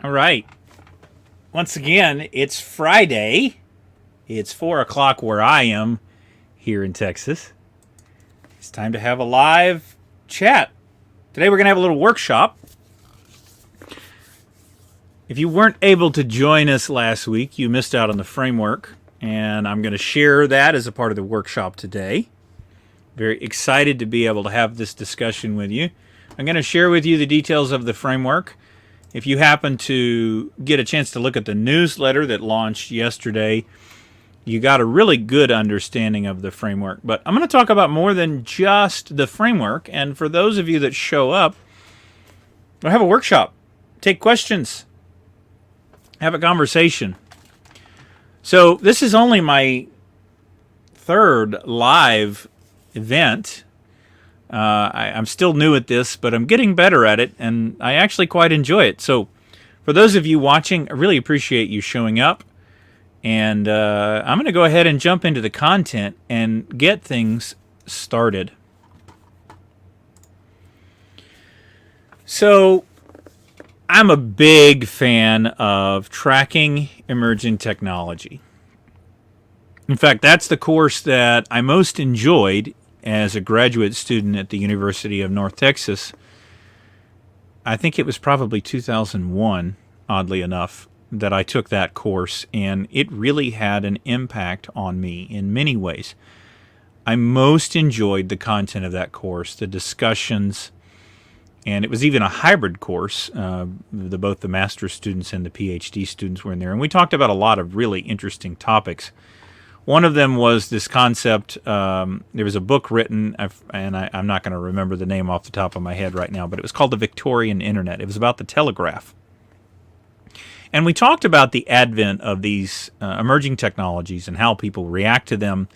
All right. Once again, it's Friday. It's 4 o'clock where I am here in Texas. It's time to have a live chat. Today we're going to have a little workshop. If you weren't able to join us last week, you missed out on the framework, and I'm going to share that as a part of the workshop today. Very excited to be able to have this discussion with you. I'm going to share with you the details of the framework. If you happen to get a chance to look at the newsletter that launched yesterday, you got a really good understanding of the framework. But I'm going to talk about more than just the framework. And for those of you that show up, we'll have a workshop. Take questions. Have a conversation. So this is only my third live event. I'm still new at this, but I'm getting better at it, and I actually quite enjoy it. So for those of you watching, I really appreciate you showing up. And I'm going to go ahead and jump into the content and get things started. So I'm a big fan of tracking emerging technology. In fact, that's the course that I most enjoyed as a graduate student at the University of North Texas. I think it was probably 2001, oddly enough, that I took that course, and it really had an impact on me in many ways. I most enjoyed the content of that course, the discussions, and it was even a hybrid course. Both the master's students and the PhD students were in there, and we talked about a lot of really interesting topics. One of them was this concept. There was a book written, and I'm not going to remember the name off the top of my head right now, but it was called The Victorian Internet. It was about the telegraph. And we talked about the advent of these emerging technologies and how people react to them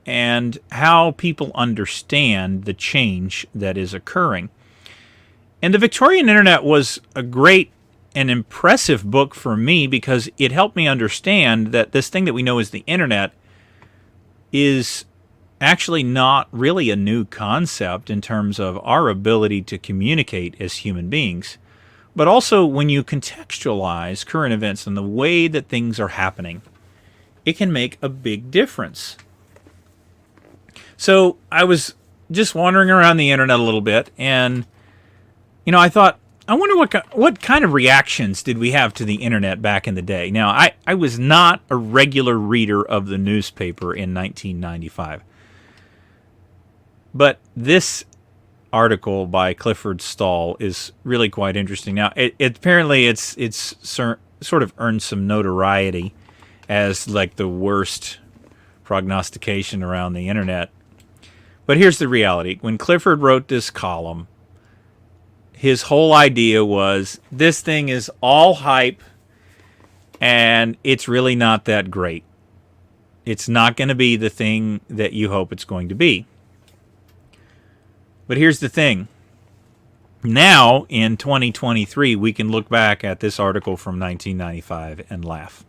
and how people understand the change that is occurring. And the Victorian Internet was a great and impressive book for me because it helped me understand that this thing that we know as the Internet is actually not really a new concept in terms of our ability to communicate as human beings. But also, when you contextualize current events and the way that things are happening, it can make a big difference. So I was just wandering around the internet a little bit, and I thought, I wonder what kind of reactions did we have to the internet back in the day. Now, I was not a regular reader of the newspaper in 1995, but this article by Clifford Stahl is really quite interesting. Now, apparently it's sort of earned some notoriety as like the worst prognostication around the internet. But here's the reality. When Clifford wrote this column, his whole idea was this thing is all hype and it's really not that great. It's not going to be the thing that you hope it's going to be. But here's the thing. Now, in 2023, we can look back at this article from 1995 and laugh.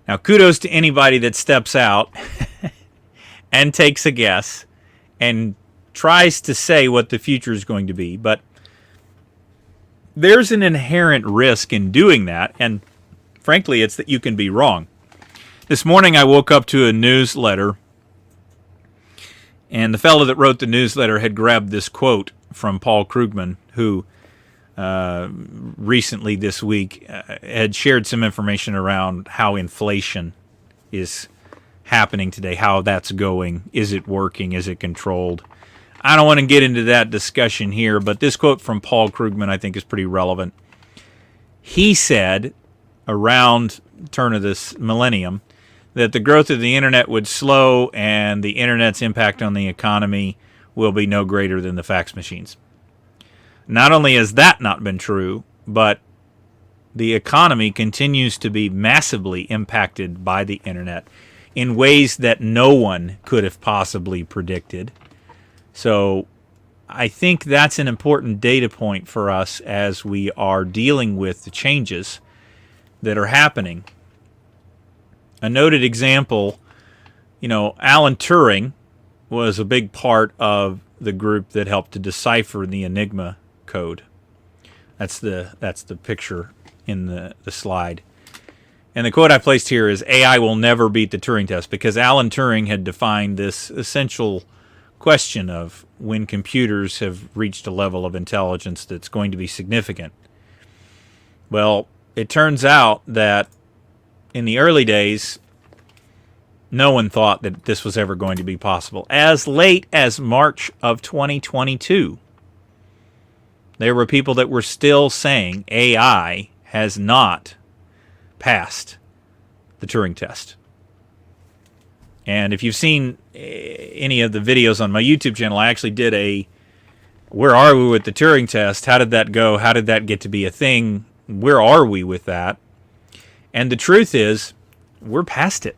Now, kudos to anybody that steps out and takes a guess and tries to say what the future is going to be. But there's an inherent risk in doing that, and frankly, it's that you can be wrong. This morning, I woke up to a newsletter, and the fellow that wrote the newsletter had grabbed this quote from Paul Krugman, who recently this week had shared some information around how inflation is happening today, how that's going. Is it working? Is it controlled? I don't want to get into that discussion here, but this quote from Paul Krugman I think is pretty relevant. He said around the turn of this millennium that the growth of the internet would slow and the internet's impact on the economy will be no greater than the fax machines. Not only has that not been true, but the economy continues to be massively impacted by the internet in ways that no one could have possibly predicted. So I think that's an important data point for us as we are dealing with the changes that are happening. A noted example, Alan Turing was a big part of the group that helped to decipher the Enigma code. That's the picture in the slide. And the quote I placed here is, AI will never beat the Turing test, because Alan Turing had defined this essential question of when computers have reached a level of intelligence that's going to be significant. Well, it turns out that in the early days, no one thought that this was ever going to be possible. As late as March of 2022, there were people that were still saying AI has not passed the Turing test. And if you've seen any of the videos on my YouTube channel, I actually did a where are we with the Turing test? How did that go? How did that get to be a thing? Where are we with that? And the truth is, we're past it.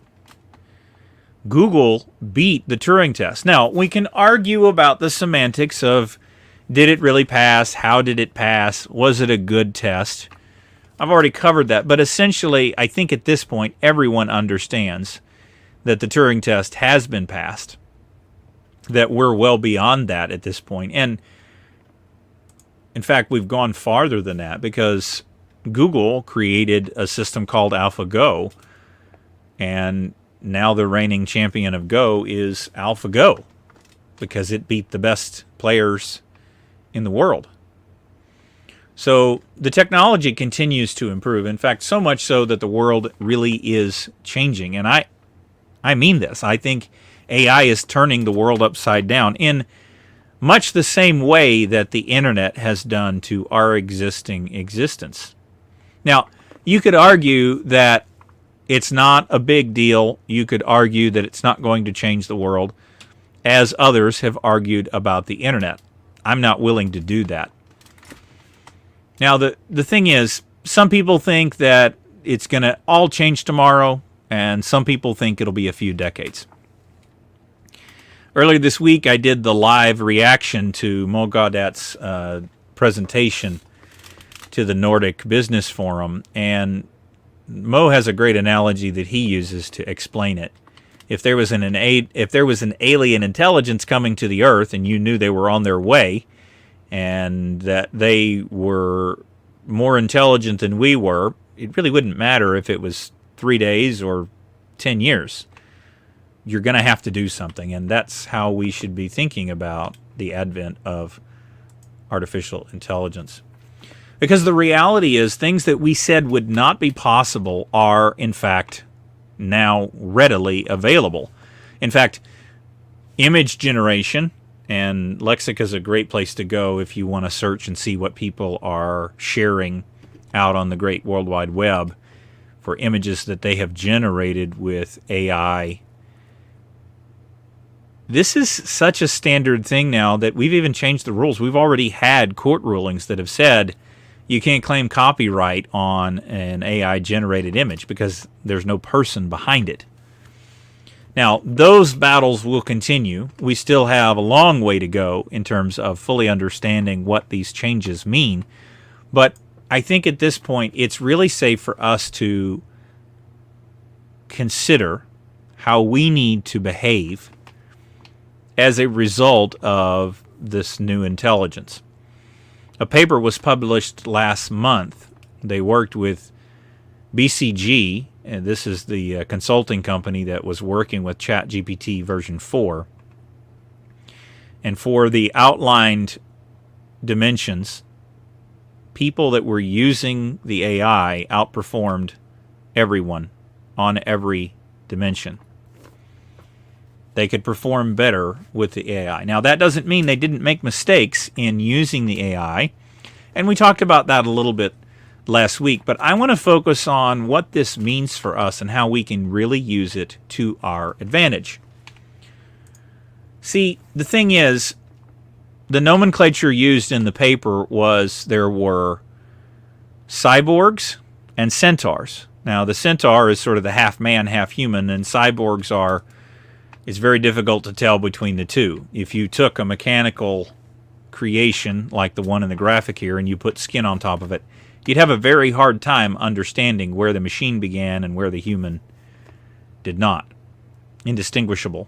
Google beat the Turing test. Now, we can argue about the semantics of, did it really pass? How did it pass? Was it a good test? I've already covered that. But essentially, I think at this point, everyone understands that the Turing test has been passed, that we're well beyond that at this point. And in fact, we've gone farther than that, because Google created a system called AlphaGo, and now the reigning champion of Go is AlphaGo, because it beat the best players in the world. So the technology continues to improve. In fact, so much so that the world really is changing. And I mean this. I think AI is turning the world upside down in much the same way that the internet has done to our existing existence. Now, you could argue that it's not a big deal. You could argue that it's not going to change the world, as others have argued about the internet. I'm not willing to do that. Now, the thing is, some people think that it's going to all change tomorrow, and some people think it'll be a few decades. Earlier this week, I did the live reaction to Mo Gaudet's presentation to the Nordic Business Forum, and Mo has a great analogy that he uses to explain it. If there was an alien intelligence coming to the Earth, and you knew they were on their way, and that they were more intelligent than we were, it really wouldn't matter if it was 3 days or 10 years. You're going to have to do something, and that's how we should be thinking about the advent of artificial intelligence. Because the reality is, things that we said would not be possible are, in fact, now readily available. In fact, image generation, and Lexica is a great place to go if you want to search and see what people are sharing out on the great World Wide Web for images that they have generated with AI. This is such a standard thing now that we've even changed the rules. We've already had court rulings that have said you can't claim copyright on an AI-generated image because there's no person behind it. Now, those battles will continue. We still have a long way to go in terms of fully understanding what these changes mean. But I think at this point, it's really safe for us to consider how we need to behave as a result of this new intelligence. A paper was published last month. They worked with BCG, and this is the consulting company that was working with ChatGPT version 4. And for the outlined dimensions, people that were using the AI outperformed everyone on every dimension. They could perform better with the AI. Now, that doesn't mean they didn't make mistakes in using the AI, and we talked about that a little bit last week, but I want to focus on what this means for us and how we can really use it to our advantage. See, the thing is, the nomenclature used in the paper was there were cyborgs and centaurs. Now, the centaur is sort of the half man, half human, and cyborgs are, it's very difficult to tell between the two. If you took a mechanical creation like the one in the graphic here and you put skin on top of it, you'd have a very hard time understanding where the machine began and where the human did not. Indistinguishable.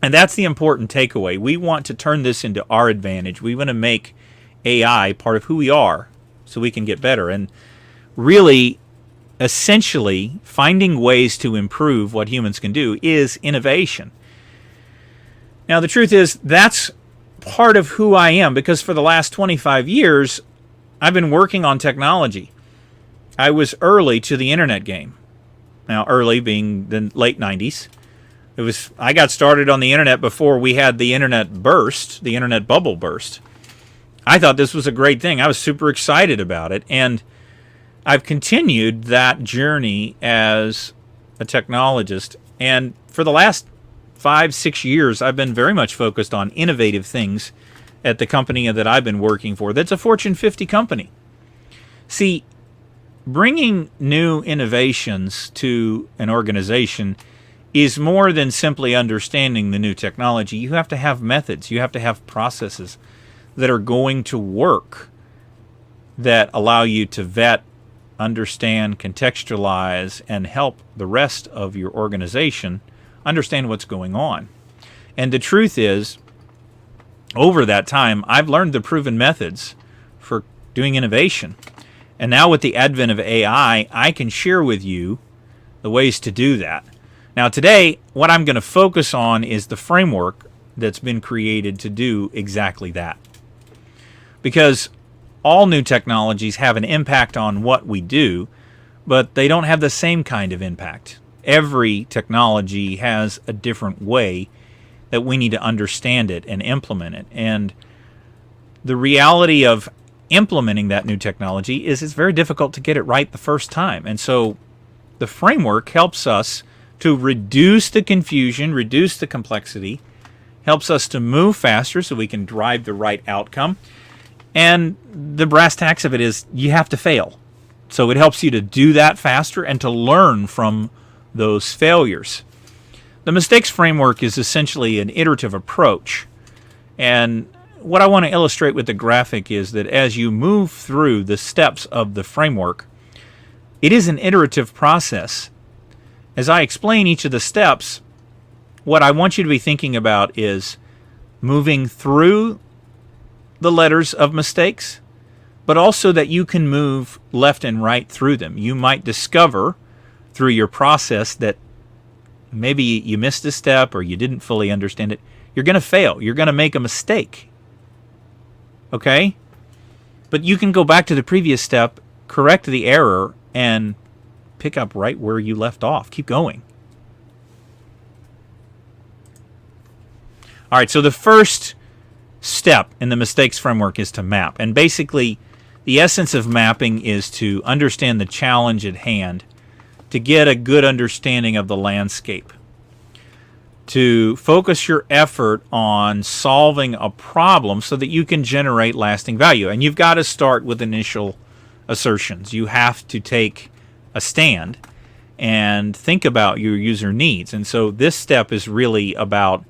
And that's the important takeaway. We want to turn this into our advantage. We want to make AI part of who we are so we can get better. And really, essentially, finding ways to improve what humans can do is innovation. Now, the truth is, that's part of who I am, because for the last 25 years, I've been working on technology. I was early to the internet game. Now, early being the late 90s. I got started on the internet before we had the internet burst, the internet bubble burst. I thought this was a great thing. I was super excited about it. And I've continued that journey as a technologist. And for the last 5-6 years, I've been very much focused on innovative things at the company that I've been working for. That's a Fortune 50 company. See, bringing new innovations to an organization is more than simply understanding the new technology. You have to have methods. You have to have processes that are going to work, that allow you to vet, understand, contextualize, and help the rest of your organization understand what's going on. And the truth is, over that time, I've learned the proven methods for doing innovation. And now with the advent of AI, I can share with you the ways to do that. Now today, what I'm going to focus on is the framework that's been created to do exactly that. Because all new technologies have an impact on what we do, but they don't have the same kind of impact. Every technology has a different way that we need to understand it and implement it. And the reality of implementing that new technology is it's very difficult to get it right the first time. And so the framework helps us to reduce the confusion, reduce the complexity, helps us to move faster so we can drive the right outcome. And the brass tacks of it is you have to fail. So it helps you to do that faster and to learn from those failures. The mistakes framework is essentially an iterative approach. And what I want to illustrate with the graphic is that as you move through the steps of the framework, it is an iterative process. As I explain each of the steps, what I want you to be thinking about is moving through the letters of mistakes, but also that you can move left and right through them. You might discover through your process that maybe you missed a step or you didn't fully understand it. You're going to fail. You're going to make a mistake. Okay? But you can go back to the previous step, correct the error, and pick up right where you left off. Keep going. All right, so the first step in the mistakes framework is to map. And basically, the essence of mapping is to understand the challenge at hand, to get a good understanding of the landscape, to focus your effort on solving a problem so that you can generate lasting value. And you've got to start with initial assertions. You have to take a stand and think about your user needs. And so this step is really about,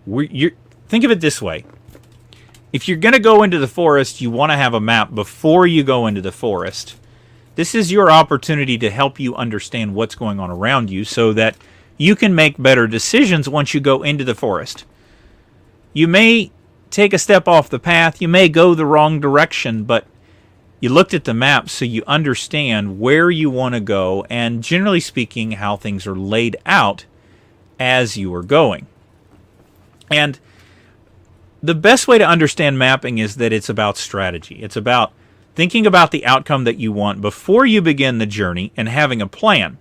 think of it this way. If you're going to go into the forest, you want to have a map before you go into the forest. This is your opportunity to help you understand what's going on around you so that you can make better decisions once you go into the forest. You may take a step off the path, you may go the wrong direction, but you looked at the map so you understand where you want to go and, generally speaking, how things are laid out as you are going. And the best way to understand mapping is that it's about strategy. It's about thinking about the outcome that you want before you begin the journey and having a plan.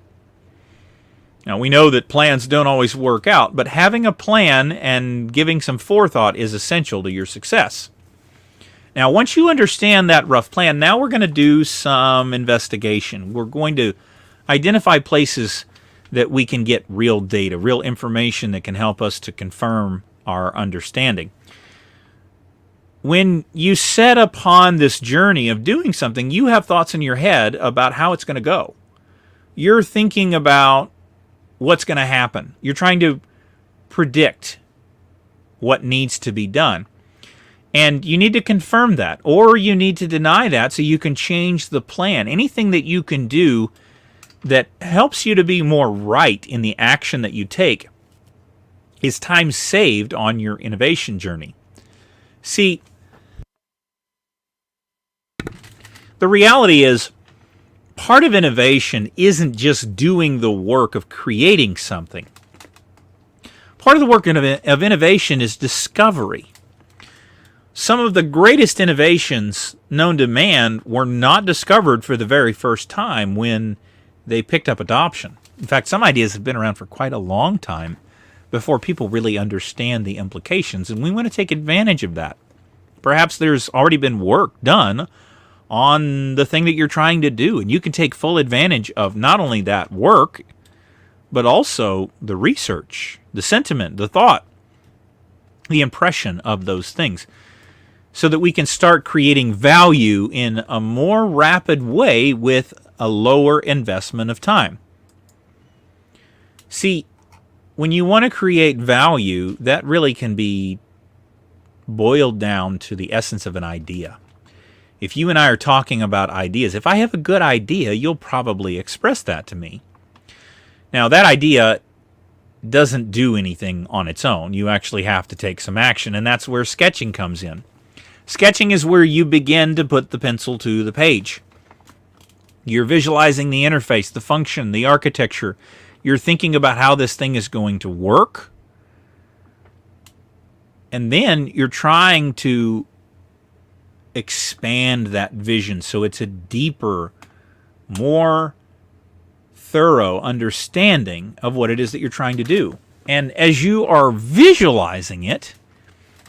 Now, we know that plans don't always work out, but having a plan and giving some forethought is essential to your success. Now, once you understand that rough plan, now we're going to do some investigation. We're going to identify places that we can get real data, real information that can help us to confirm our understanding. When you set upon this journey of doing something, you have thoughts in your head about how it's going to go. You're thinking about what's going to happen. You're trying to predict what needs to be done. And you need to confirm that, or you need to deny that so you can change the plan. Anything that you can do that helps you to be more right in the action that you take is time saved on your innovation journey. See, The reality is, part of innovation isn't just doing the work of creating something. Part of the work of innovation is discovery. Some of the greatest innovations known to man were not discovered for the very first time when they picked up adoption. In fact, some ideas have been around for quite a long time before people really understand the implications, and we want to take advantage of that. Perhaps there's already been work done on the thing that you're trying to do, and you can take full advantage of not only that work, but also the research, the sentiment, the thought, the impression of those things, so that we can start creating value in a more rapid way with a lower investment of time. See, when you want to create value, that really can be boiled down to the essence of an idea. If you and I are talking about ideas, if I have a good idea, you'll probably express that to me. Now, that idea doesn't do anything on its own. You actually have to take some action, and that's where sketching comes in. Sketching is where you begin to put the pencil to the page. You're visualizing the interface, the function, the architecture. You're thinking about how this thing is going to work. And then you're trying to expand that vision so it's a deeper, more thorough understanding of what it is that you're trying to do. And as you are visualizing it,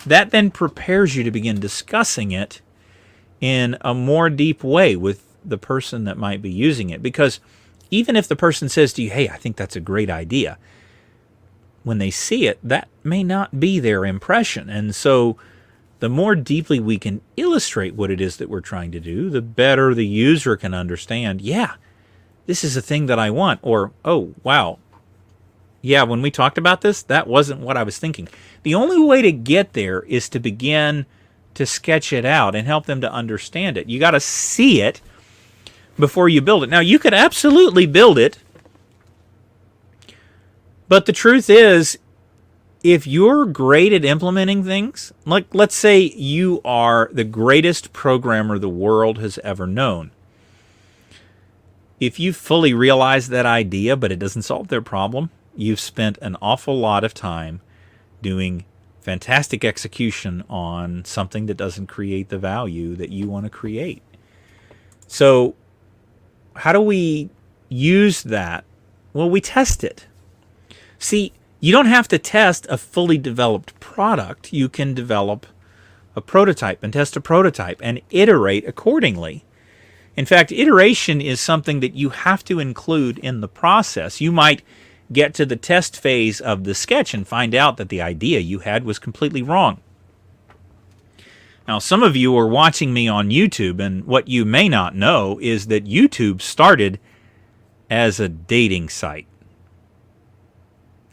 that then prepares you to begin discussing it in a more deep way with the person that might be using it. Because even if the person says to you, hey, I think that's a great idea, when they see it, that may not be their impression. And so the more deeply we can illustrate what it is that we're trying to do, the better the user can understand, yeah, this is a thing that I want. Or, oh, wow, yeah, when we talked about this, that wasn't what I was thinking. The only way to get there is to begin to sketch it out and help them to understand it. You got to see it before you build it. Now, you could absolutely build it, but the truth is, if you're great at implementing things, like let's say you are the greatest programmer the world has ever known, if you fully realize that idea but it doesn't solve their problem, you've spent an awful lot of time doing fantastic execution on something that doesn't create the value that you want to create. So how do we use that? Well, we test it. See, you don't have to test a fully developed product. You can develop a prototype and test a prototype and iterate accordingly. In fact, iteration is something that you have to include in the process. You might get to the test phase of the sketch and find out that the idea you had was completely wrong. Now, some of you are watching me on YouTube, and what you may not know is that YouTube started as a dating site.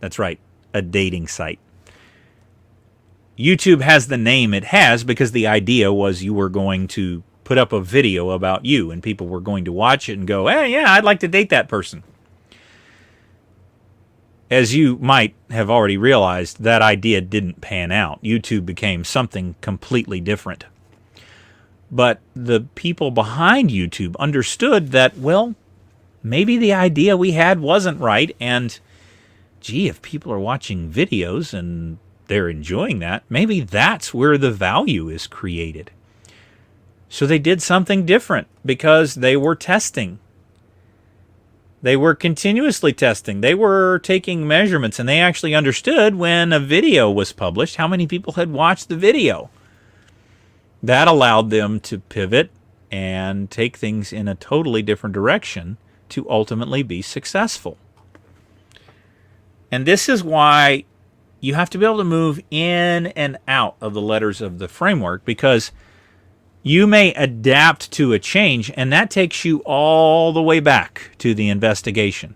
That's right, a dating site. YouTube has the name it has because the idea was you were going to put up a video about you, and people were going to watch it and go, hey, yeah, I'd like to date that person. As you might have already realized, that idea didn't pan out. YouTube became something completely different. But the people behind YouTube understood that, well, maybe the idea we had wasn't right, and gee, if people are watching videos and they're enjoying that, maybe that's where the value is created. So they did something different because they were testing. They were continuously testing. They were taking measurements, and they actually understood when a video was published how many people had watched the video. That allowed them to pivot and take things in a totally different direction to ultimately be successful. And this is why you have to be able to move in and out of the letters of the framework, because you may adapt to a change, and that takes you all the way back to the investigation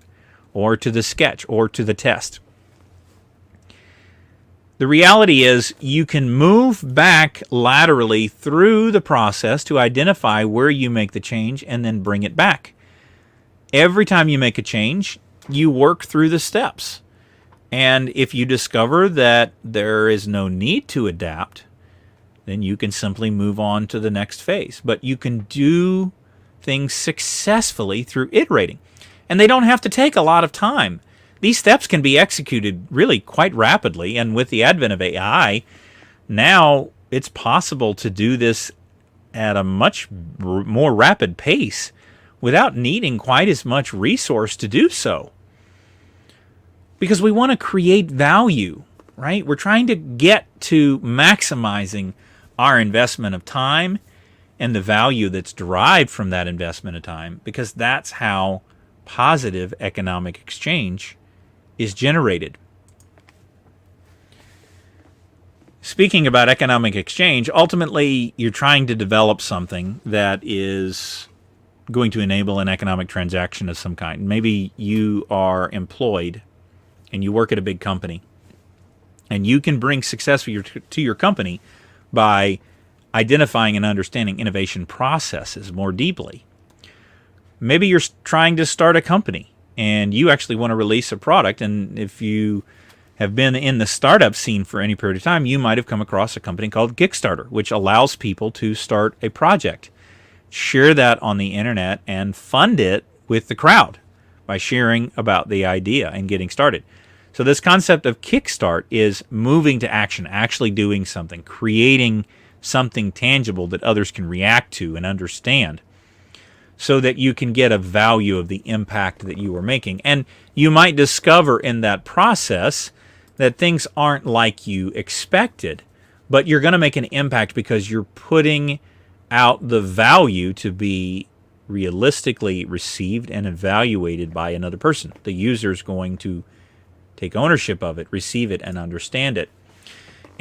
or to the sketch or to the test. The reality is you can move back laterally through the process to identify where you make the change and then bring it back. Every time you make a change, you work through the steps. And if you discover that there is no need to adapt, then you can simply move on to the next phase. But you can do things successfully through iterating. And they don't have to take a lot of time. These steps can be executed really quite rapidly, and with the advent of AI, now it's possible to do this at a much more rapid pace without needing quite as much resource to do so. Because we want to create value, right? We're trying to get to maximizing our investment of time and the value that's derived from that investment of time, because that's how positive economic exchange is generated. Speaking about economic exchange, ultimately you're trying to develop something that is going to enable an economic transaction of some kind. Maybe you are employed and you work at a big company, and you can bring success to your company by identifying and understanding innovation processes more deeply. Maybe you're trying to start a company and you actually want to release a product, and if you have been in the startup scene for any period of time, you might have come across a company called Kickstarter, which allows people to start a project, share that on the internet, and fund it with the crowd by sharing about the idea and getting started. So this concept of kickstart is moving to action, actually doing something, creating something tangible that others can react to and understand, so that you can get a value of the impact that you are making. And you might discover in that process that things aren't like you expected, but you're going to make an impact because you're putting out the value to be realistically received and evaluated by another person. The user is going to take ownership of it, receive it, and understand it.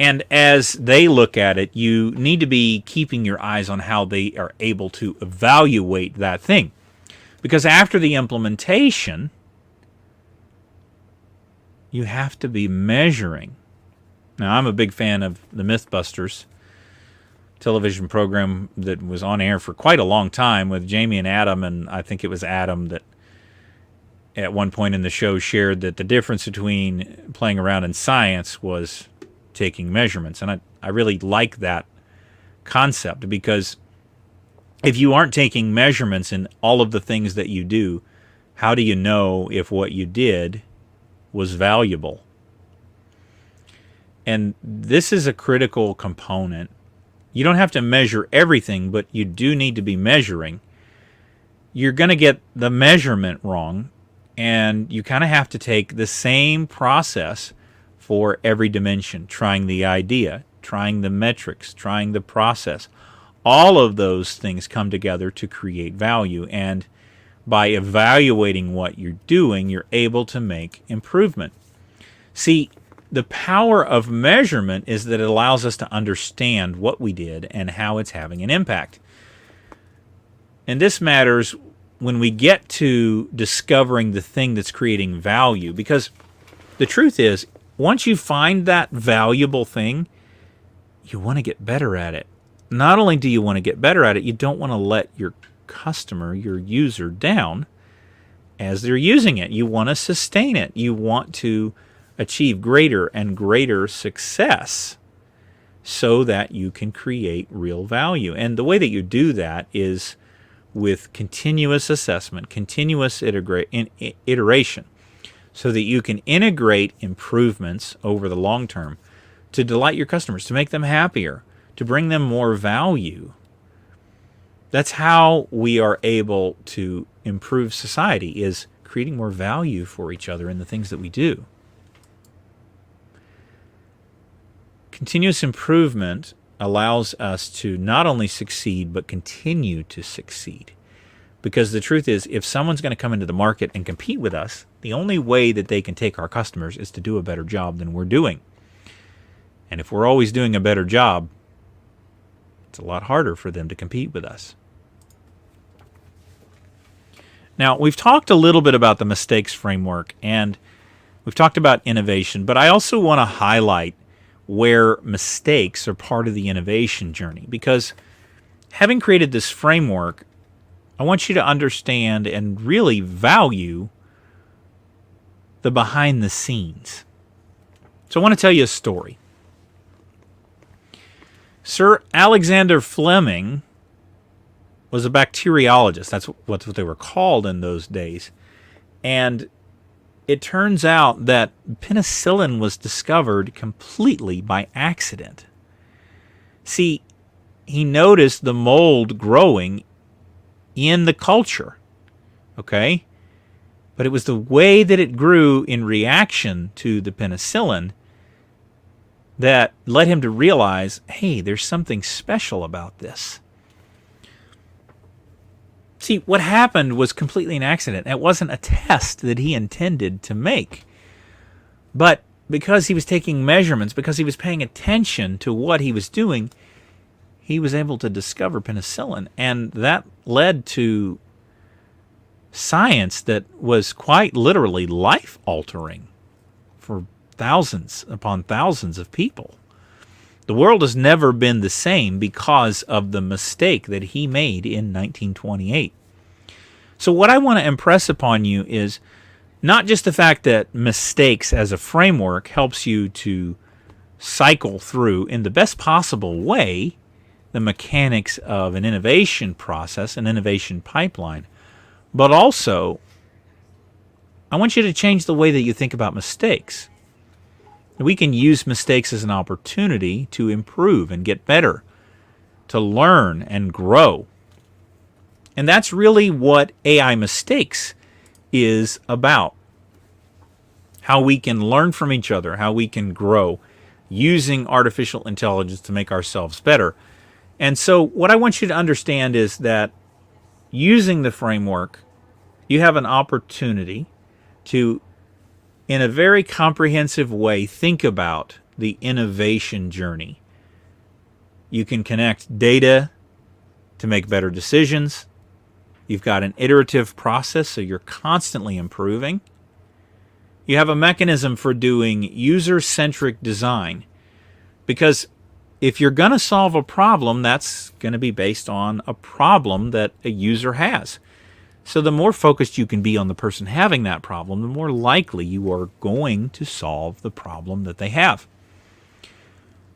And as they look at it, you need to be keeping your eyes on how they are able to evaluate that thing. Because after the implementation, you have to be measuring. Now, I'm a big fan of the Mythbusters television program that was on air for quite a long time with Jamie and Adam, and I think it was Adam that at one point in the show shared that the difference between playing around in science was taking measurements. And I really like that concept, because if you aren't taking measurements in all of the things that you do, how do you know if what you did was valuable? And this is a critical component. You don't have to measure everything, but you do need to be measuring. You're going to get the measurement wrong, and you kind of have to take the same process for every dimension, trying the idea, trying the metrics, trying the process. All of those things come together to create value, and by evaluating what you're doing, you're able to make improvement. See, the power of measurement is that it allows us to understand what we did and how it's having an impact. And this matters when we get to discovering the thing that's creating value, because the truth is, once you find that valuable thing, you want to get better at it. Not only do you want to get better at it, you don't want to let your customer, your user, down as they're using it. You want to sustain it. You want to achieve greater and greater success so that you can create real value. And the way that you do that is with continuous assessment, continuous iteration, so that you can integrate improvements over the long term to delight your customers, to make them happier, to bring them more value. That's how we are able to improve society, is creating more value for each other in the things that we do. Continuous improvement allows us to not only succeed, but continue to succeed. Because the truth is, if someone's going to come into the market and compete with us, the only way that they can take our customers is to do a better job than we're doing. And if we're always doing a better job, it's a lot harder for them to compete with us. Now, we've talked a little bit about the mistakes framework, and we've talked about innovation, but I also want to highlight where mistakes are part of the innovation journey. Because having created this framework, I want you to understand and really value the behind the scenes. So I want to tell you a story. Sir Alexander Fleming was a bacteriologist. That's what they were called in those days. And it turns out that penicillin was discovered completely by accident. See, he noticed the mold growing in the culture, okay? But it was the way that it grew in reaction to the penicillin that led him to realize, hey, there's something special about this. See, what happened was completely an accident. It wasn't a test that he intended to make. But because he was taking measurements, because he was paying attention to what he was doing, he was able to discover penicillin. And that led to science that was quite literally life-altering for thousands upon thousands of people. The world has never been the same because of the mistake that he made in 1928. So what I want to impress upon you is not just the fact that mistakes as a framework helps you to cycle through in the best possible way the mechanics of an innovation process, an innovation pipeline, but also I want you to change the way that you think about mistakes. We can use mistakes as an opportunity to improve and get better, to learn and grow. And that's really what AI mistakes is about. How we can learn from each other, how we can grow using artificial intelligence to make ourselves better. And so what I want you to understand is that using the framework, you have an opportunity to, in a very comprehensive way, think about the innovation journey. You can connect data to make better decisions. You've got an iterative process, so you're constantly improving. You have a mechanism for doing user-centric design, because if you're going to solve a problem, that's going to be based on a problem that a user has. So the more focused you can be on the person having that problem, the more likely you are going to solve the problem that they have.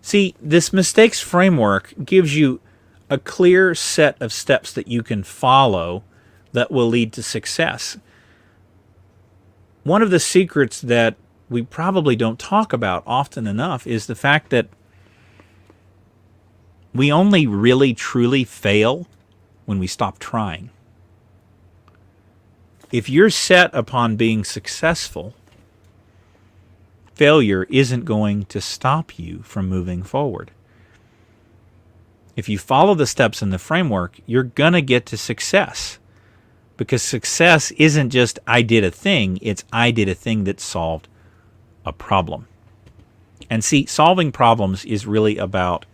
See, this mistakes framework gives you a clear set of steps that you can follow that will lead to success. One of the secrets that we probably don't talk about often enough is the fact that we only really truly fail when we stop trying. If you're set upon being successful, failure isn't going to stop you from moving forward. If you follow the steps in the framework, you're going to get to success. Because success isn't just I did a thing, it's I did a thing that solved a problem. And see, solving problems is really about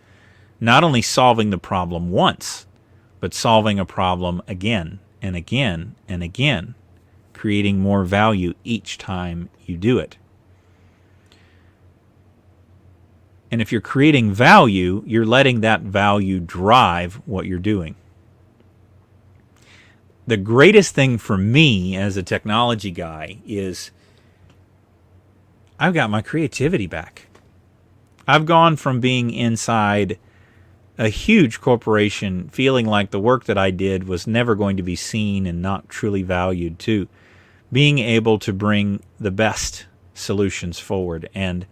not only solving the problem once, but solving a problem again and again and again, creating more value each time you do it. And if you're creating value, you're letting that value drive what you're doing. The greatest thing for me as a technology guy is I've got my creativity back. I've gone from being inside a huge corporation feeling like the work that I did was never going to be seen and not truly valued to being able to bring the best solutions forward and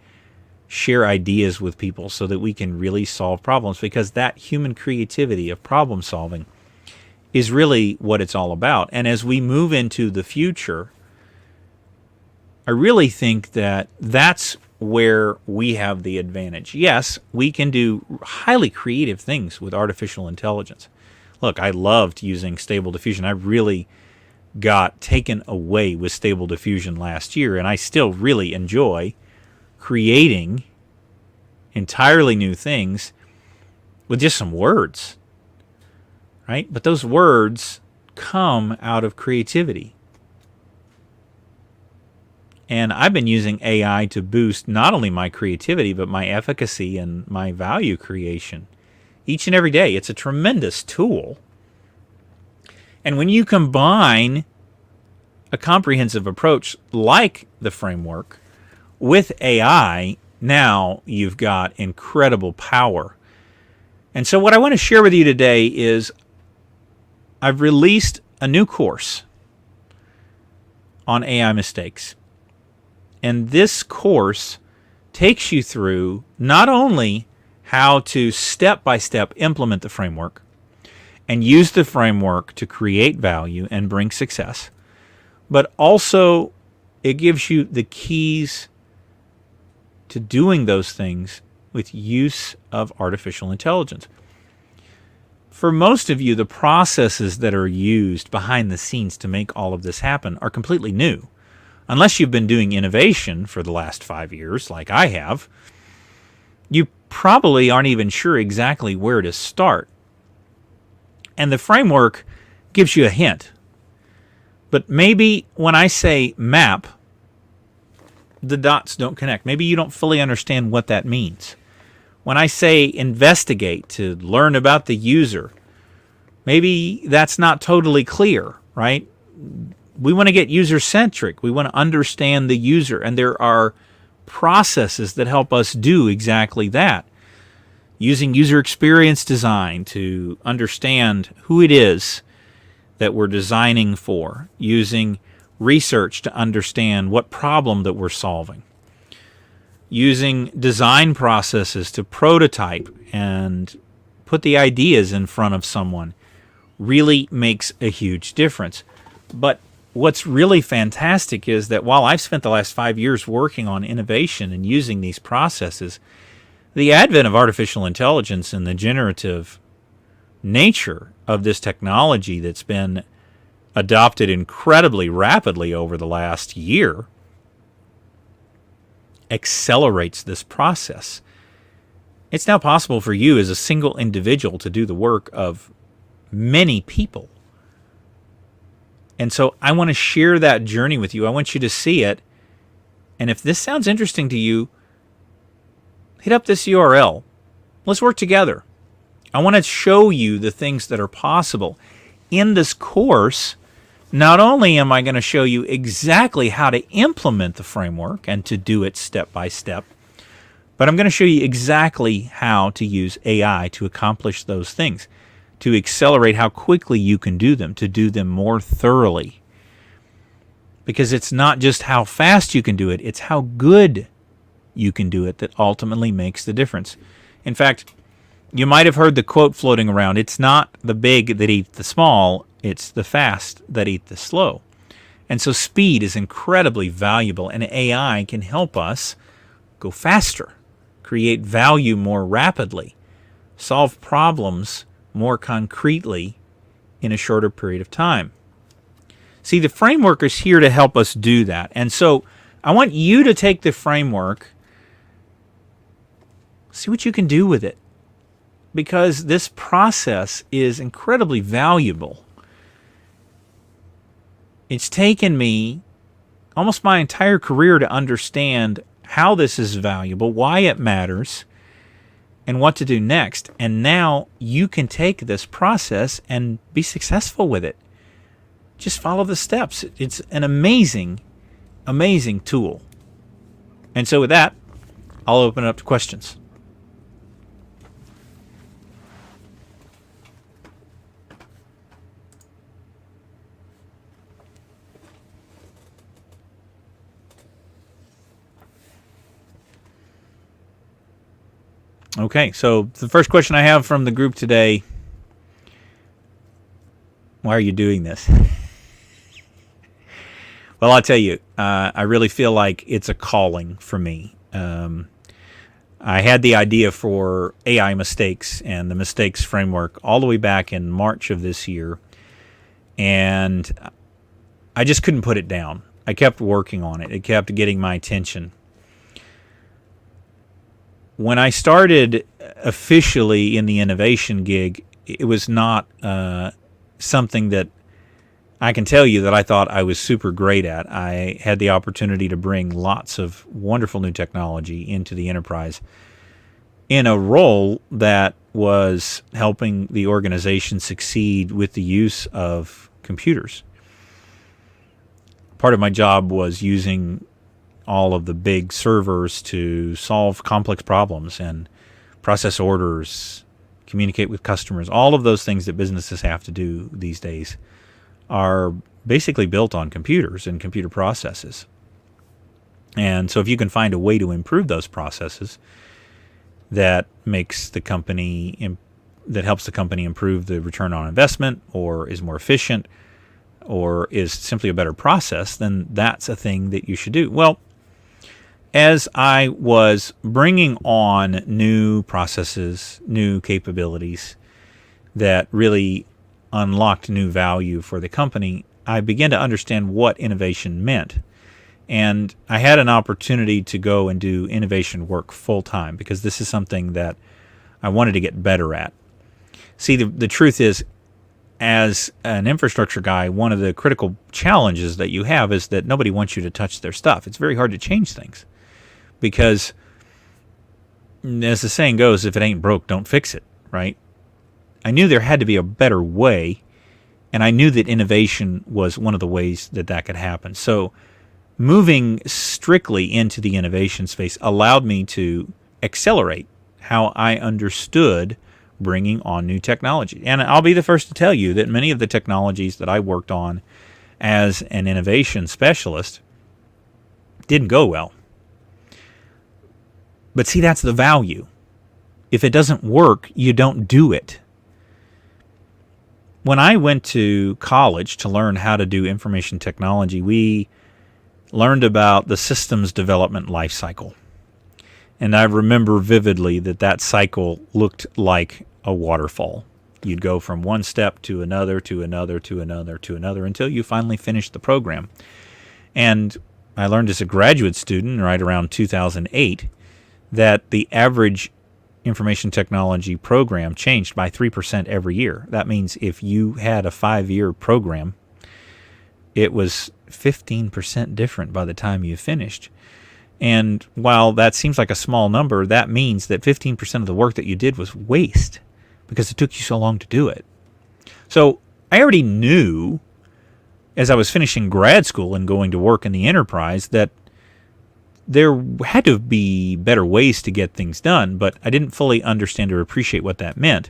share ideas with people so that we can really solve problems, because that human creativity of problem solving is really what it's all about. And as we move into the future, I really think that that's where we have the advantage. Yes, we can do highly creative things with artificial intelligence. Look, I loved using Stable Diffusion. I really got taken away with Stable Diffusion last year, and I still really enjoy creating entirely new things with just some words, right? But those words come out of creativity. And I've been using AI to boost not only my creativity, but my efficacy and my value creation each and every day. It's a tremendous tool. And when you combine a comprehensive approach like the framework with AI, now you've got incredible power. And so what I want to share with you today is I've released a new course on AI mistakes. And this course takes you through not only how to step-by-step implement the framework and use the framework to create value and bring success, but also it gives you the keys to doing those things with use of artificial intelligence. For most of you, the processes that are used behind the scenes to make all of this happen are completely new. Unless you've been doing innovation for the last 5 years, like I have, you probably aren't even sure exactly where to start. And the framework gives you a hint. But maybe when I say map, the dots don't connect. Maybe you don't fully understand what that means. When I say investigate, to learn about the user, maybe that's not totally clear, right? We want to get user-centric. We want to understand the user, and there are processes that help us do exactly that. Using user experience design to understand who it is that we're designing for. Using research to understand what problem that we're solving. Using design processes to prototype and put the ideas in front of someone really makes a huge difference. But what's really fantastic is that while I've spent the last 5 years working on innovation and using these processes, the advent of artificial intelligence and the generative nature of this technology that's been adopted incredibly rapidly over the last year accelerates this process. It's now possible for you as a single individual to do the work of many people. And so I want to share that journey with you. I want you to see it. And if this sounds interesting to you, hit up this URL. Let's work together. I want to show you the things that are possible. In this course, not only am I going to show you exactly how to implement the framework and to do it step by step, but I'm going to show you exactly how to use AI to accomplish those things, to accelerate how quickly you can do them, to do them more thoroughly. Because it's not just how fast you can do it, it's how good you can do it that ultimately makes the difference. In fact, you might have heard the quote floating around, it's not the big that eat the small, it's the fast that eat the slow. And so speed is incredibly valuable, and AI can help us go faster, create value more rapidly, solve problems more concretely in a shorter period of time. See, the framework is here to help us do that. And so I want you to take the framework, see what you can do with it, because this process is incredibly valuable. It's taken me almost my entire career to understand how this is valuable, why it matters, and what to do next. And now you can take this process and be successful with it. Just follow the steps. It's an amazing, amazing tool. And so with that, I'll open it up to questions. Okay, so the first question I have from the group today, why are you doing this? Well, I'll tell you, I really feel like it's a calling for me. I had the idea for AI mistakes and the mistakes framework all the way back in March of this year, and I just couldn't put it down. I kept working on it. It kept getting my attention. When I started officially in the innovation gig, it was not something that I can tell you that I thought I was super great at. I had the opportunity to bring lots of wonderful new technology into the enterprise in a role that was helping the organization succeed with the use of computers. Part of my job was using all of the big servers to solve complex problems and process orders, communicate with customers. All of those things that businesses have to do these days are basically built on computers and computer processes. And so if you can find a way to improve those processes that makes the company that helps the company improve the return on investment, or is more efficient, or is simply a better process, then that's a thing that you should do. Well, as I was bringing on new processes, new capabilities that really unlocked new value for the company, I began to understand what innovation meant. And I had an opportunity to go and do innovation work full time, because this is something that I wanted to get better at. See, the truth is, as an infrastructure guy, one of the critical challenges that you have is that nobody wants you to touch their stuff. It's very hard to change things, because, as the saying goes, if it ain't broke, don't fix it, right? I knew there had to be a better way, and I knew that innovation was one of the ways that that could happen. So moving strictly into the innovation space allowed me to accelerate how I understood bringing on new technology. And I'll be the first to tell you that many of the technologies that I worked on as an innovation specialist didn't go well. But see, that's the value. If it doesn't work, you don't do it. When I went to college to learn how to do information technology, we learned about the systems development life cycle. And I remember vividly that that cycle looked like a waterfall. You'd go from one step to another, to another, to another, to another, until you finally finished the program. And I learned as a graduate student, right around 2008, that the average information technology program changed by 3% every year. That means if you had a 5-year program, it was 15% different by the time you finished. And while that seems like a small number, that means that 15% of the work that you did was waste, because it took you so long to do it. So I already knew, as I was finishing grad school and going to work in the enterprise, that there had to be better ways to get things done, but I didn't fully understand or appreciate what that meant.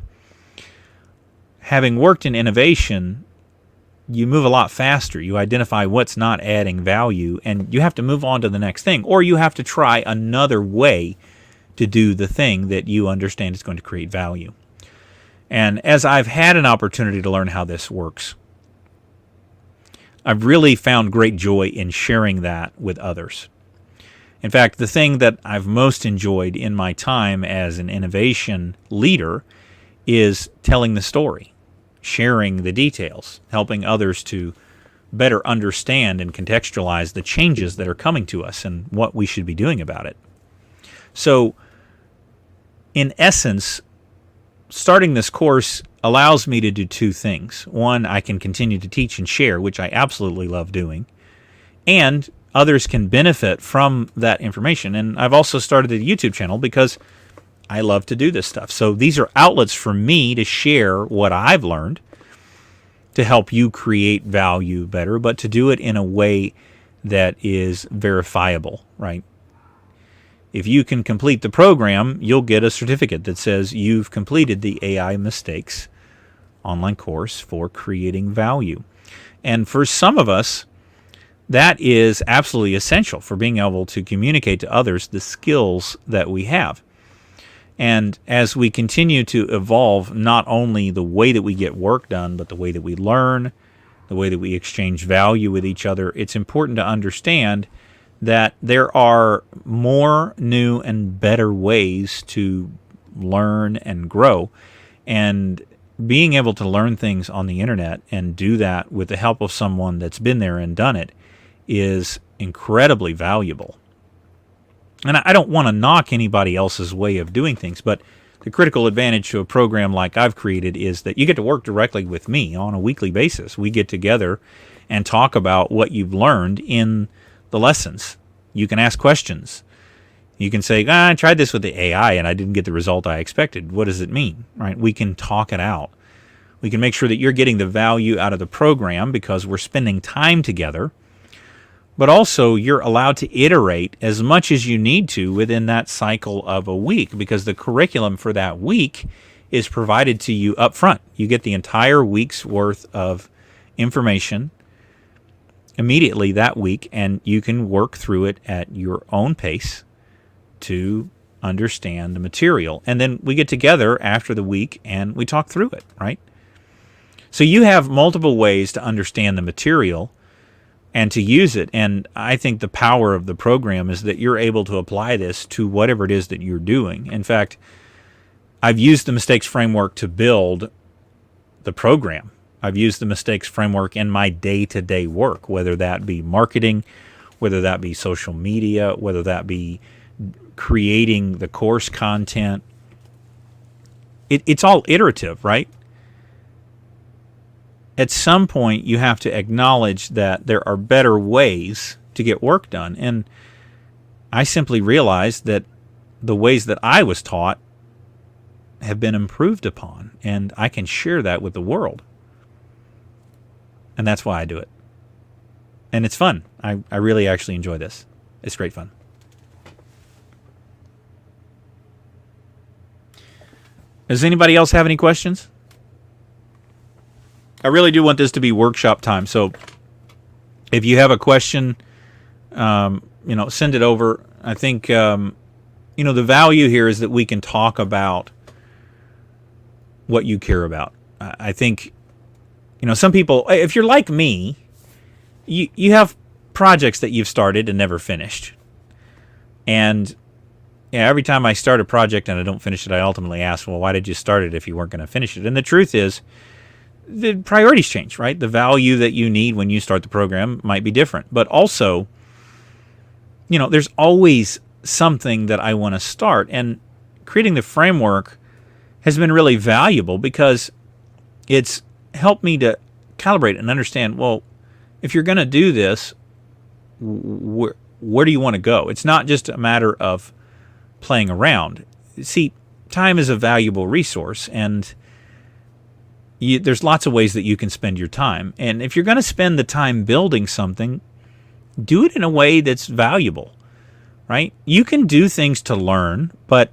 Having worked in innovation, you move a lot faster. You identify what's not adding value, and you have to move on to the next thing, or you have to try another way to do the thing that you understand is going to create value. And as I've had an opportunity to learn how this works, I've really found great joy in sharing that with others. In fact, the thing that I've most enjoyed in my time as an innovation leader is telling the story, sharing the details, helping others to better understand and contextualize the changes that are coming to us and what we should be doing about it. So, in essence, starting this course allows me to do two things. One, I can continue to teach and share, which I absolutely love doing, and others can benefit from that information. And I've also started a YouTube channel because I love to do this stuff. So these are outlets for me to share what I've learned to help you create value better, but to do it in a way that is verifiable, right? If you can complete the program, you'll get a certificate that says you've completed the AI Mistakes online course for creating value. And for some of us, that is absolutely essential for being able to communicate to others the skills that we have. And as we continue to evolve, not only the way that we get work done, but the way that we learn, the way that we exchange value with each other, it's important to understand that there are more new and better ways to learn and grow. And being able to learn things on the internet and do that with the help of someone that's been there and done it is incredibly valuable. And I don't want to knock anybody else's way of doing things, but the critical advantage to a program like I've created is that you get to work directly with me on a weekly basis. We get together and talk about what you've learned in the lessons. You can ask questions. You can say, I tried this with the AI and I didn't get the result I expected. What does it mean? Right? We can talk it out. We can make sure that you're getting the value out of the program because we're spending time together. But also, you're allowed to iterate as much as you need to within that cycle of a week, because the curriculum for that week is provided to you up front. You get the entire week's worth of information immediately that week, and you can work through it at your own pace to understand the material. And then we get together after the week and we talk through it, right? So you have multiple ways to understand the material and to use it. And I think the power of the program is that you're able to apply this to whatever it is that you're doing. In fact, I've used the mistakes framework to build the program. I've used the mistakes framework in my day-to-day work, whether that be marketing, whether that be social media, whether that be creating the course content. It's all iterative, right? At some point, you have to acknowledge that there are better ways to get work done. And I simply realized that the ways that I was taught have been improved upon, and I can share that with the world. And that's why I do it. And it's fun. I really actually enjoy this. It's great fun. Does anybody else have any questions? I really do want this to be workshop time. So if you have a question, send it over. I think, the value here is that we can talk about what you care about. I think, some people, if you're like me, you have projects that you've started and never finished. And every time I start a project and I don't finish it, I ultimately ask, well, why did you start it if you weren't going to finish it? And the truth is, the priorities change, right? The value that you need when you start the program might be different. But also, there's always something that I want to start. And creating the framework has been really valuable because it's helped me to calibrate and understand, well, if you're going to do this, where do you want to go? It's not just a matter of playing around. See, time is a valuable resource, and there's lots of ways that you can spend your time. And if you're going to spend the time building something, do it in a way that's valuable, right? You can do things to learn, but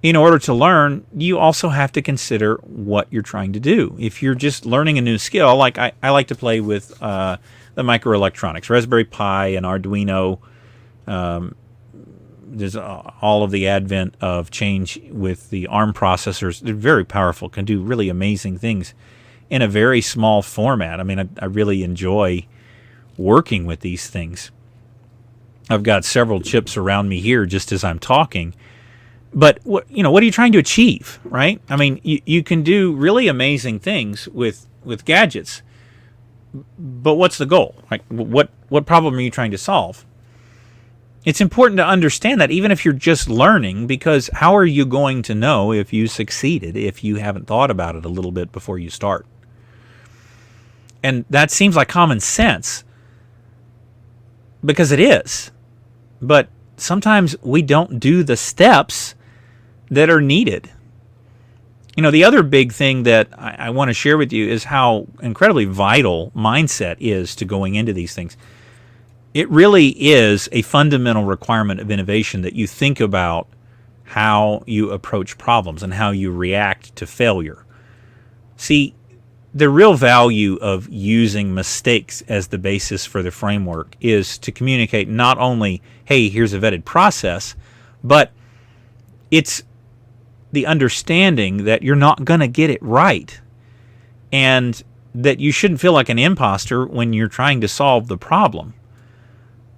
in order to learn, you also have to consider what you're trying to do. If you're just learning a new skill, like I like to play with the microelectronics, Raspberry Pi and Arduino. There's all of the advent of change with the ARM processors. They're very powerful, can do really amazing things in a very small format. I mean, I really enjoy working with these things. I've got several chips around me here just as I'm talking. But what are you trying to achieve, right? I mean, you can do really amazing things with gadgets. But what's the goal? Like, what problem are you trying to solve? It's important to understand that even if you're just learning, because how are you going to know if you succeeded if you haven't thought about it a little bit before you start? And that seems like common sense, because it is. But sometimes we don't do the steps that are needed. The other big thing that I want to share with you is how incredibly vital mindset is to going into these things. It really is a fundamental requirement of innovation that you think about how you approach problems and how you react to failure. See, the real value of using mistakes as the basis for the framework is to communicate not only, hey, here's a vetted process, but it's the understanding that you're not going to get it right, and that you shouldn't feel like an imposter when you're trying to solve the problem.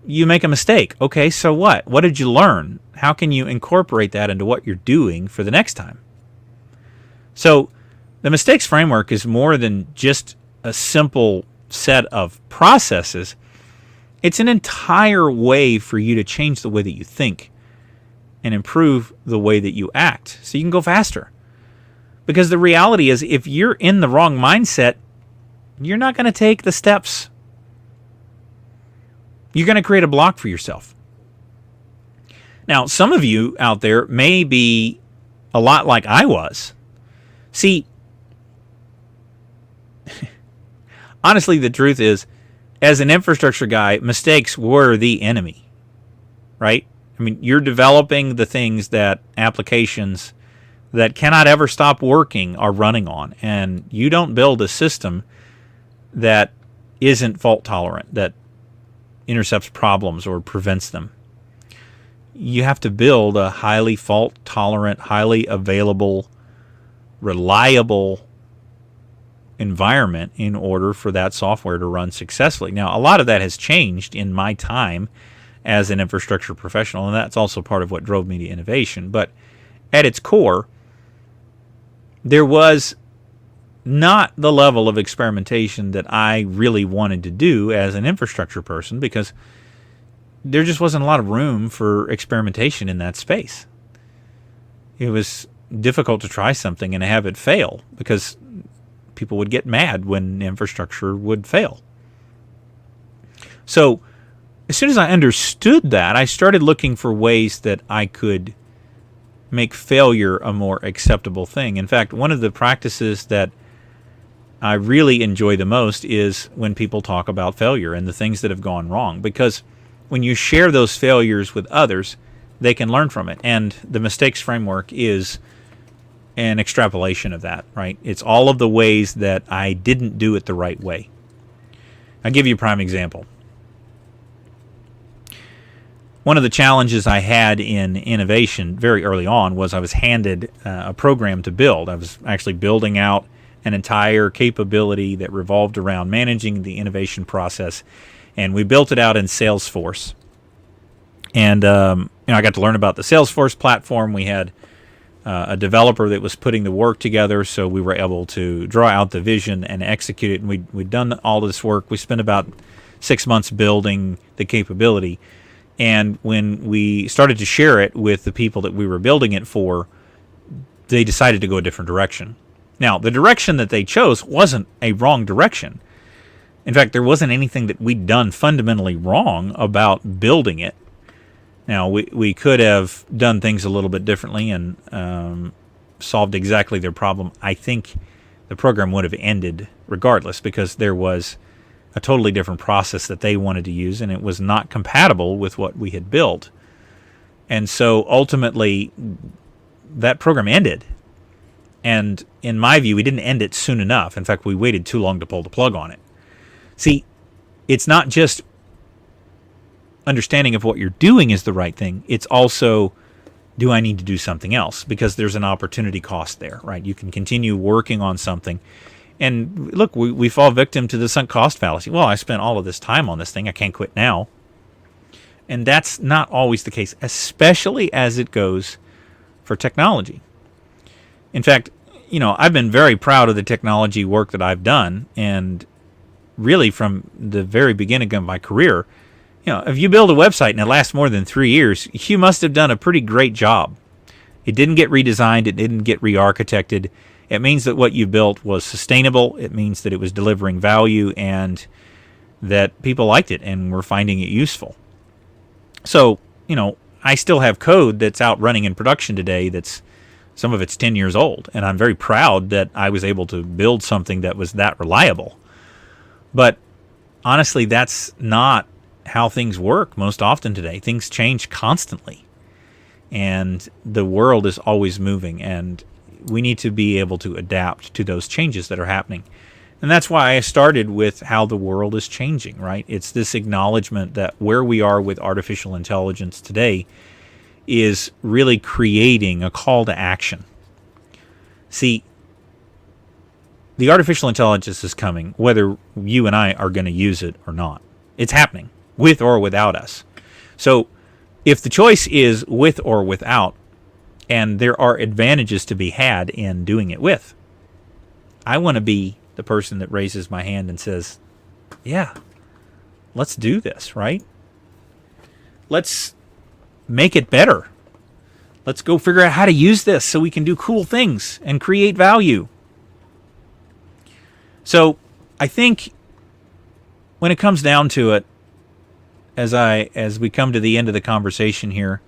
You make a mistake. Okay, so what? What did you learn? How can you incorporate that into what you're doing for the next time? So the mistakes framework is more than just a simple set of processes. It's an entire way for you to change the way that you think and improve the way that you act so you can go faster. Because the reality is, if you're in the wrong mindset, you're not going to take the steps. You're going to create a block for yourself. Now, some of you out there may be a lot like I was. See, honestly, the truth is, as an infrastructure guy, mistakes were the enemy, right? I mean, you're developing the things that applications that cannot ever stop working are running on. And you don't build a system that isn't fault tolerant, that intercepts problems or prevents them. You have to build a highly fault tolerant, highly available, reliable environment in order for that software to run successfully. Now, a lot of that has changed in my time as an infrastructure professional, and that's also part of what drove me to innovation. But at its core, there was not the level of experimentation that I really wanted to do as an infrastructure person, because there just wasn't a lot of room for experimentation in that space. It was difficult to try something and have it fail, because people would get mad when infrastructure would fail. So as soon as I understood that, I started looking for ways that I could make failure a more acceptable thing. In fact, one of the practices that I really enjoy the most is when people talk about failure and the things that have gone wrong, because when you share those failures with others, they can learn from it. And the mistakes framework is an extrapolation of that, right? It's all of the ways that I didn't do it the right way. I'll give you a prime example. One of the challenges I had in innovation very early on was I was handed a program to build. I was actually building out an entire capability that revolved around managing the innovation process, and we built it out in Salesforce. And I got to learn about the Salesforce platform. We had a developer that was putting the work together, so we were able to draw out the vision and execute it. And we'd done all this work. We spent about 6 months building the capability. And when we started to share it with the people that we were building it for, they decided to go a different direction. Now, the direction that they chose wasn't a wrong direction. In fact, there wasn't anything that we'd done fundamentally wrong about building it. Now, we could have done things a little bit differently and solved exactly their problem. I think the program would have ended regardless, because there was a totally different process that they wanted to use, and it was not compatible with what we had built. And so ultimately, that program ended. And in my view, we didn't end it soon enough. In fact, we waited too long to pull the plug on it. See, it's not just understanding if what you're doing is the right thing. It's also, do I need to do something else? Because there's an opportunity cost there, right? You can continue working on something. And look, we fall victim to the sunk cost fallacy. Well, I spent all of this time on this thing. I can't quit now. And that's not always the case, especially as it goes for technology. In fact, I've been very proud of the technology work that I've done. And really from the very beginning of my career, if you build a website and it lasts more than 3 years, you must have done a pretty great job. It didn't get redesigned. It didn't get re-architected. It means that what you built was sustainable. It means that it was delivering value and that people liked it and were finding it useful. So, I still have code that's out running in production today that's, some of it's 10 years old. And I'm very proud that I was able to build something that was that reliable. But honestly, that's not how things work most often today. Things change constantly. And the world is always moving, and we need to be able to adapt to those changes that are happening. And that's why I started with how the world is changing, right? It's this acknowledgement that where we are with artificial intelligence today is really creating a call to action. See, the artificial intelligence is coming, whether you and I are going to use it or not. It's happening, with or without us. So if the choice is with or without, and there are advantages to be had in doing it with, I want to be the person that raises my hand and says, yeah, let's do this, right? Let's make it better. Let's go figure out how to use this so we can do cool things and create value. So I think when it comes down to it, as we come to the end of the conversation here,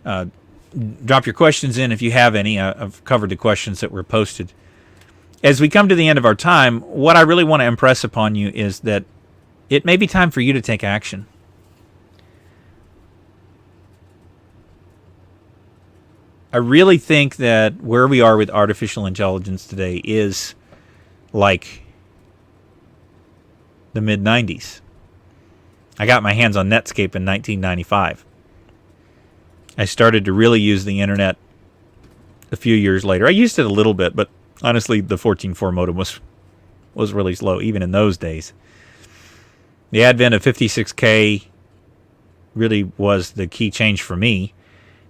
drop your questions in if you have any. I've covered the questions that were posted. As we come to the end of our time, what I really want to impress upon you is that it may be time for you to take action. I really think that where we are with artificial intelligence today is like the mid-90s. I got my hands on Netscape in 1995. I started to really use the internet a few years later. I used it a little bit, but honestly, the 14.4 modem was really slow, even in those days. The advent of 56K really was the key change for me.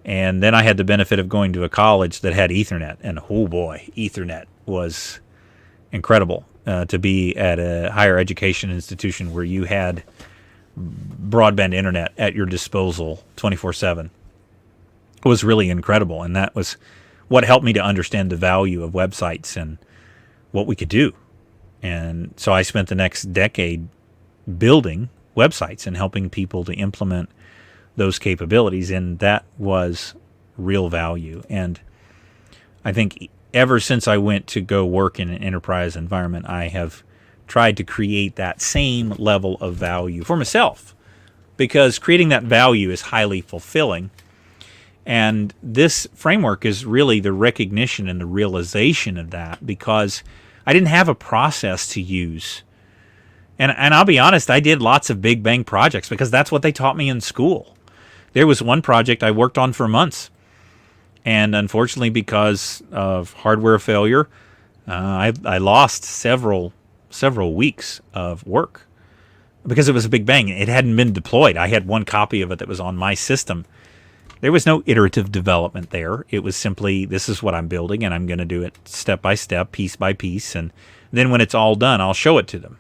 And then I had the benefit of going to a college that had Ethernet. And oh boy, Ethernet was incredible to be at a higher education institution where you had broadband internet at your disposal 24/7. It was really incredible. And that was what helped me to understand the value of websites and what we could do. And so I spent the next decade building websites and helping people to implement those capabilities, and that was real value. And I think ever since I went to go work in an enterprise environment, I have tried to create that same level of value for myself, because creating that value is highly fulfilling. And this framework is really the recognition and the realization of that, because I didn't have a process to use. And I'll be honest, I did lots of big bang projects because that's what they taught me in school. There was one project I worked on for months. And unfortunately, because of hardware failure, I lost several weeks of work because it was a big bang. It hadn't been deployed. I had one copy of it that was on my system. There was no iterative development there. It was simply, this is what I'm building, and I'm going to do it step by step, piece by piece. And then when it's all done, I'll show it to them.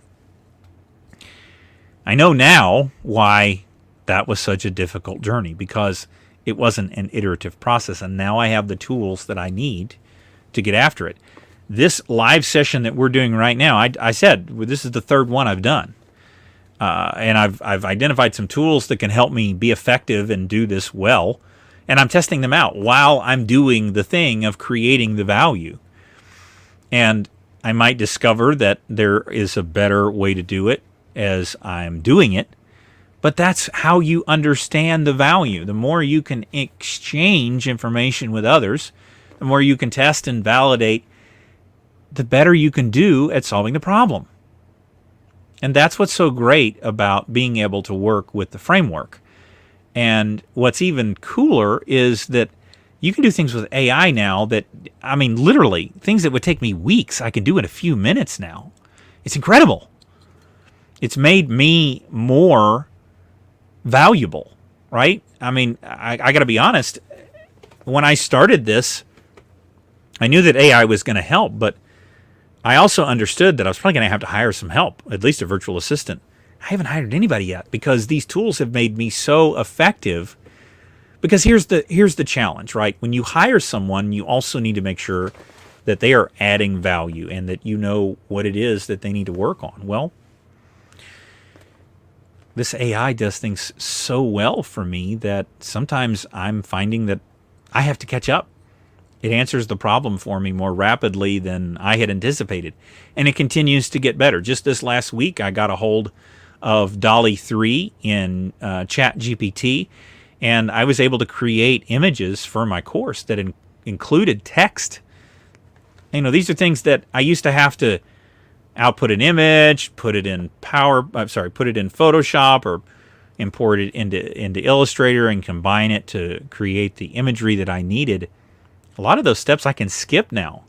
I know now why that was such a difficult journey, because it wasn't an iterative process. And now I have the tools that I need to get after it. This live session that we're doing right now, I said, this is the third one I've done. And I've identified some tools that can help me be effective and do this well. And I'm testing them out while I'm doing the thing of creating the value. And I might discover that there is a better way to do it as I'm doing it. But that's how you understand the value. The more you can exchange information with others, the more you can test and validate, the better you can do at solving the problem. And that's what's so great about being able to work with the framework. And what's even cooler is that you can do things with AI now that, I mean, literally, things that would take me weeks, I can do in a few minutes now. It's incredible. It's made me more valuable, right? I mean, I got to be honest. When I started this, I knew that AI was going to help, but I also understood that I was probably going to have to hire some help, at least a virtual assistant. I haven't hired anybody yet because these tools have made me so effective. Because here's the challenge, right? When you hire someone, you also need to make sure that they are adding value and that you know what it is that they need to work on. Well, this AI does things so well for me that sometimes I'm finding that I have to catch up. It answers the problem for me more rapidly than I had anticipated. And it continues to get better. Just this last week, I got a hold of DALL-E 3 in ChatGPT, and I was able to create images for my course that included text. You know, these are things that I used to have to output an image, put it in Photoshop, or import it into Illustrator and combine it to create the imagery that I needed. A lot of those steps I can skip now,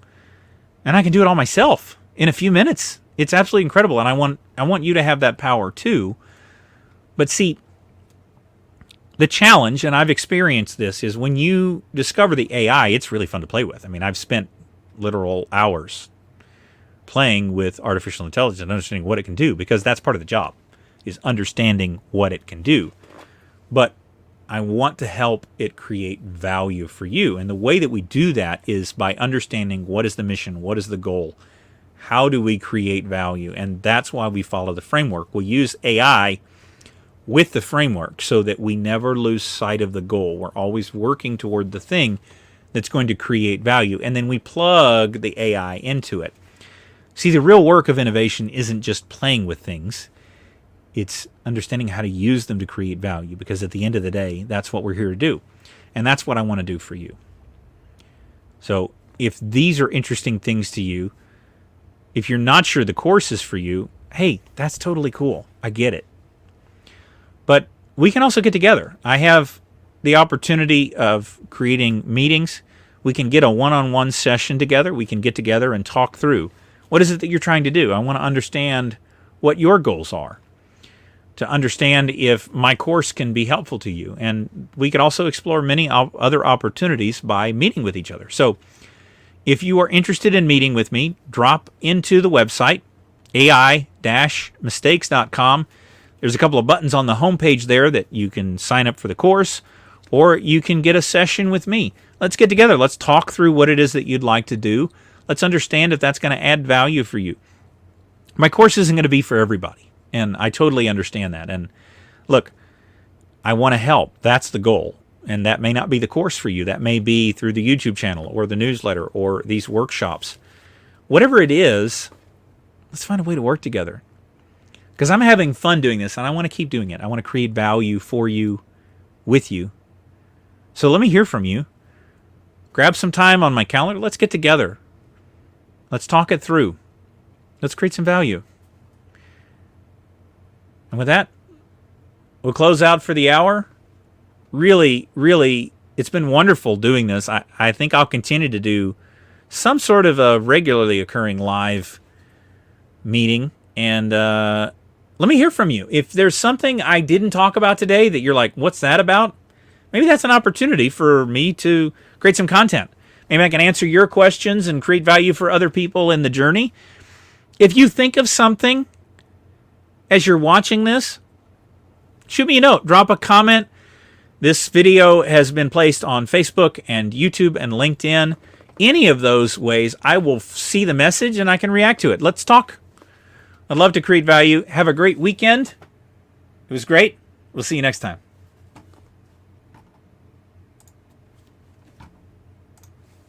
and I can do it all myself in a few minutes. It's absolutely incredible, and I want you to have that power too. But see, the challenge, and I've experienced this, is when you discover the AI, it's really fun to play with. I mean, I've spent literal hours playing with artificial intelligence and understanding what it can do, because that's part of the job, is understanding what it can do. But I want to help it create value for you. And the way that we do that is by understanding what is the mission, what is the goal, how do we create value? And that's why we follow the framework. We use AI with the framework so that we never lose sight of the goal. We're always working toward the thing that's going to create value. And then we plug the AI into it. See, the real work of innovation isn't just playing with things. It's understanding how to use them to create value, because at the end of the day, that's what we're here to do. And that's what I want to do for you. So if these are interesting things to you, if you're not sure the course is for you, hey, that's totally cool. I get it. But we can also get together. I have the opportunity of creating meetings. We can get a one-on-one session together. We can get together and talk through what is it that you're trying to do. I want to understand what your goals are, to understand if my course can be helpful to you. And we could also explore many other opportunities by meeting with each other. So if you are interested in meeting with me, drop into the website, ai-mistakes.com. There's a couple of buttons on the homepage there that you can sign up for the course, or you can get a session with me. Let's get together. Let's talk through what it is that you'd like to do. Let's understand if that's going to add value for you. My course isn't going to be for everybody, and I totally understand that. And look, I want to help. That's the goal. And that may not be the course for you. That may be through the YouTube channel or the newsletter or these workshops. Whatever it is, let's find a way to work together. Because I'm having fun doing this, and I want to keep doing it. I want to create value for you, with you. So let me hear from you. Grab some time on my calendar. Let's get together. Let's talk it through. Let's create some value. And with that, we'll close out for the hour. Really, it's been wonderful doing this. I think I'll continue to do some sort of a regularly occurring live meeting. And let me hear from you. If there's something I didn't talk about today that you're like, what's that about? Maybe that's an opportunity for me to create some content. Maybe I can answer your questions and create value for other people in the journey. If you think of something as you're watching this, shoot me a note. Drop a comment. This video has been placed on Facebook and YouTube and LinkedIn. Any of those ways, I will see the message and I can react to it. Let's talk. I'd love to create value. Have a great weekend. It was great. We'll see you next time.